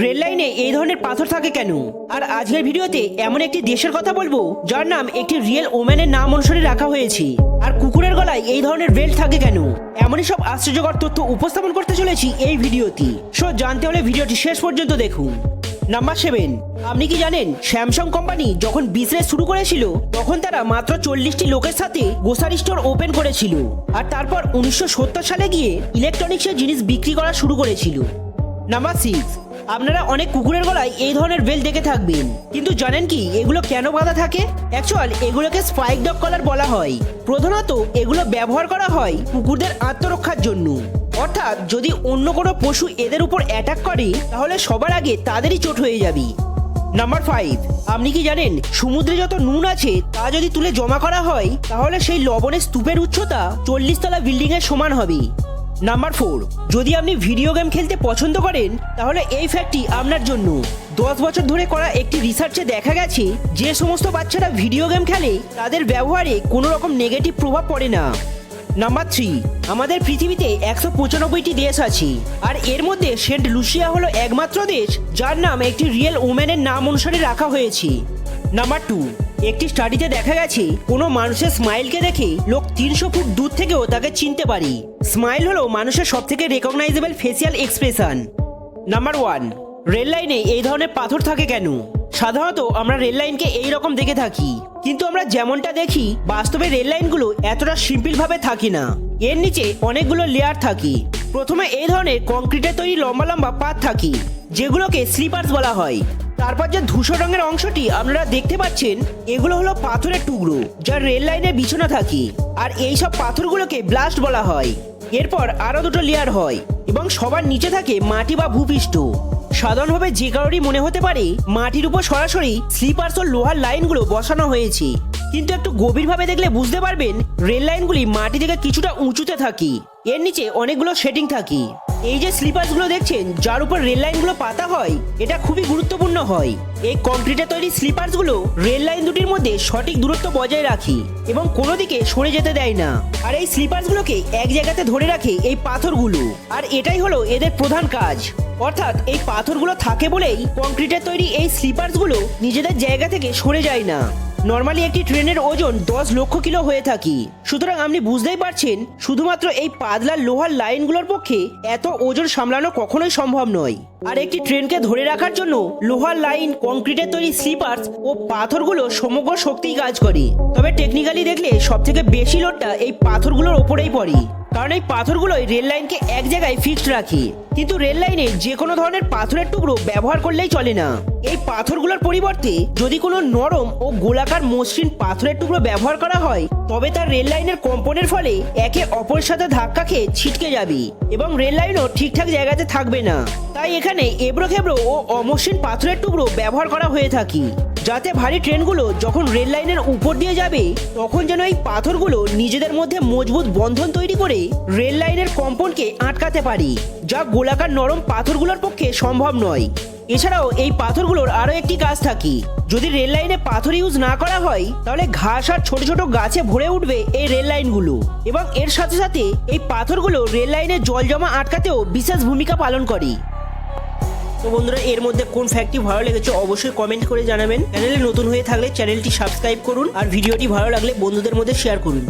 Rail লাইনে এই ধরনের পাথর থাকে কেন? আর আজকের ভিডিওতে এমন একটি দেশের কথা বলবো যার নাম একটি রিয়েল ওম্যানের নাম অনুসারে রাখা হয়েছে। আর কুকুরের গলায় এই ধরনের বেল্ট থাকে কেন? এমনই সব আশ্চর্যকর তথ্য উপস্থাপন করতে চলেছি এই ভিডিওতে। সো জানতে হলে ভিডিওটি শেষ পর্যন্ত দেখুন। নাম্বার 7, আপনি কি জানেন স্যামসাং কোম্পানি যখন বিজনেস শুরু করেছিল তখন তারা মাত্র 40টি লোকের সাথে গ্রোসারি স্টোর ওপেন করেছিল। আর তারপর 1970 সালে গিয়ে ইলেকট্রনিক্সের জিনিস বিক্রি করা শুরু করেছিল। নাম্বার 6, আপনারা অনেক কুকুরের গলায় এই ধরনের বেল্ট দেখে থাকবেন, কিন্তু জানেন কি এগুলো কেন বাঁধা থাকে? অ্যাকচুয়াল এগুলোকে স্পাইক ডগ কলার বলা হয়। প্রধানত এগুলো ব্যবহার করা হয় কুকুরদের আত্মরক্ষার জন্য। অর্থাৎ যদি অন্য কোনো পশু এদের উপর অ্যাটাক করে তাহলে সবার আগে তাদেরই চোট হয়ে যাবে। নাম্বার 5, আপনি কি জানেন সমুদ্রে যত নুন আছে তা যদি তুলে জমা করা হয় তাহলে সেই লবণের স্তূপের উচ্চতা 40 তলা বিল্ডিং এর সমান হবে। নাম্বার 4, যদি আপনি ভিডিও গেম খেলতে পছন্দ করেন তাহলে এই ফ্যাক্টটি আপনার জন্য। 10 বছর ধরে করা একটি রিসার্চে দেখা গেছে যে সমস্ত বাচ্চারা ভিডিও গেম খেলে তাদের ব্যবহারে কোনো রকম নেগেটিভ প্রভাব পড়ে না। নাম্বার 3, আমাদের পৃথিবীতে 195টি দেশ আছে, আর এর মধ্যে সেন্ট লুসিয়া হলো একমাত্র দেশ যার নাম একটি রিয়েল ওম্যানের নাম অনুসারে রাখা হয়েছে। নাম্বার 2, একটি স্টাডিতে দেখা গেছে কোনো মানুষের স্মাইলকে দেখে লোক 300 ফুট দূর থেকেও তাকে চিনতে পারে। স্মাইল হলো মানুষের সবথেকে রেকগনাইজেবল ফেসিয়াল এক্সপ্রেশন। নাম্বার 1, রেল লাইনে এই ধরনের পাথর থাকে কেন? সাধারণত আমরা রেল লাইনকে এই রকম দেখে থাকি, কিন্তু আমরা যেমনটা দেখি বাস্তবে রেল লাইনগুলো এতটা সিম্পল ভাবে থাকে না। এর নিচে অনেকগুলো লেয়ার থাকে। প্রথমে এই ধরনের কংক্রিটের তৈরি লম্বা লম্বা পাত থাকে যেগুলোকে স্লিপার্স বলা হয়। তারপর যে ধূসর রঙের অংশটি আপনারা দেখতে পাচ্ছেন এগুলো হলো পাথরের টুকরো যা রেল লাইনে বিছানো থাকে, আর এই সব পাথরগুলোকে ব্লাস্ট বলা হয়। এরপর আরো দুটো লেয়ার হয় এবং সবার নিচে থাকে মাটি বা ভূপৃষ্ঠ। সাধারণভাবে যে কারোরই মনে হতে পারে মাটির উপর সরাসরি স্লিপার্স ও লোহার লাইনগুলো বসানো হয়েছে, কিন্তু একটু গভীরভাবে দেখলে বুঝতে পারবেন রেল লাইনগুলি মাটি থেকে কিছুটা উঁচুতে থাকে। এর নিচে অনেকগুলো সেটিং থাকে। এই যে স্লিপার্সগুলো দেখছেন যার উপর রেল লাইনগুলো পাতা হয় এটা খুবই গুরুত্বপূর্ণ হয়। এই কংক্রিটের তৈরি স্লিপার্সগুলো রেল লাইন দুটির মধ্যে সঠিক দূরত্ব বজায় রাখে এবং কোনো দিকে সরে যেতে দেয় না। আর এই স্লিপার্সগুলোকে এক জায়গাতে ধরে রাখে এই পাথরগুলো, আর এটাই হলো এদের প্রধান কাজ। অর্থাৎ এই পাথরগুলো থাকে বলেই কংক্রিটের তৈরি এই স্লিপার্সগুলো নিজেদের জায়গা থেকে সরে যায় না। নর্মালি একটি ট্রেনের ওজন 10 লক্ষ কিলো হয়ে থাকে, সুতরাং আপনি বুঝতেই পারছেন শুধুমাত্র এই পাতলা লোহার লাইনগুলোর পক্ষে এত ওজন সামলানো কখনোই সম্ভব নয়। আর একটি ট্রেনকে ধরে রাখার জন্য লোহার লাইন, কংক্রিটের তৈরি স্লিপার্স ও পাথরগুলো সমগ্র শক্তিই কাজ করে। তবে টেকনিক্যালি দেখলে সব থেকে বেশি লোডটা এই পাথরগুলোর ওপরেই পড়ে, কারণ এই পাথরগুলোই রেল লাইনকে এক জায়গায় ফিক্সড রাখে। কিন্তু রেল লাইনে যে কোনো ধরনের পাথরের টুকরো ব্যবহার করলেই চলে না। এই পাথরগুলোর পরিবর্তে যদি কোনো নরম ও গোলাকার মসৃণ পাথরের টুকরো ব্যবহার করা হয় তবে তার রেল লাইনের কম্পনের ফলে একে অপরের সাথে ধাক্কা খেয়ে ছিটকে যাবে এবং রেল লাইনও ঠিকঠাক জায়গাতে থাকবে না। তাই এখানে এবড়ো খেবড়ো ও অমসৃণ পাথরের টুকরো ব্যবহার করা হয়ে থাকে, যাতে ভারী ট্রেনগুলো যখন রেল লাইনের উপর দিয়ে যাবে তখন যেন এই পাথরগুলো নিজেদের মধ্যে মজবুত বন্ধন তৈরি করে রেল লাইনের কম্পনকে আটকাতে পারে, যা গোলাকার নরম পাথরগুলোর পক্ষে সম্ভব নয়। এছাড়াও এই পাথরগুলোর আরো একটি কাজ থাকে। যদি রেল লাইনে পাথর ইউজ না করা হয় তাহলে ঘাস আর ছোট ছোট গাছে ভরে উঠবে এই রেল লাইনগুলো, এবং এর সাথে সাথে এই পাথরগুলো রেল লাইনে জল জমা আটকাতেও বিশেষ ভূমিকা পালন করে। তো বন্ধুরা, এর মধ্যে কোন ফ্যাক্টটি ভালো লেগেছে অবশ্যই কমেন্ট করে জানাবেন। চ্যানেলে নতুন হয়ে থাকলে চ্যানেলটি সাবস্ক্রাইব করুন, আর ভিডিওটি ভালো লাগলে বন্ধুদের মধ্যে শেয়ার করুন।